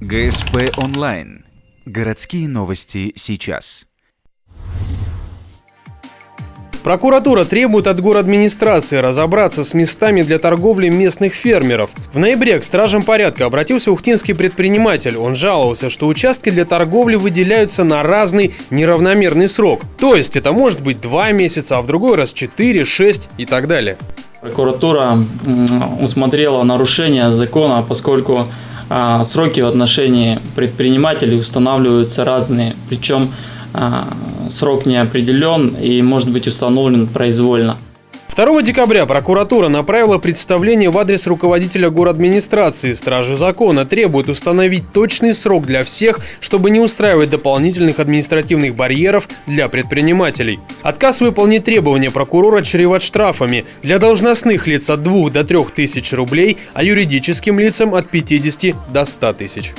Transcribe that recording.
ГСП онлайн. Городские новости сейчас. Прокуратура требует от городадминистрации разобраться с местами для торговли местных фермеров. В ноябре к стражам порядка обратился ухтинский предприниматель. Он жаловался, что участки для торговли выделяются на разный неравномерный срок. То есть это может быть 2 месяца, а в другой раз 4, 6 и так далее. Прокуратура усмотрела нарушение закона, поскольку сроки в отношении предпринимателей устанавливаются разные, причем срок не определен и может быть установлен произвольно. 2 декабря прокуратура направила представление в адрес руководителя городадминистрации. Стражи закона требуют установить точный срок для всех, чтобы не устраивать дополнительных административных барьеров для предпринимателей. Отказ выполнить требования прокурора чреват штрафами. Для должностных лиц от 2 до 3 тысяч рублей, а юридическим лицам от 50 до 100 тысяч.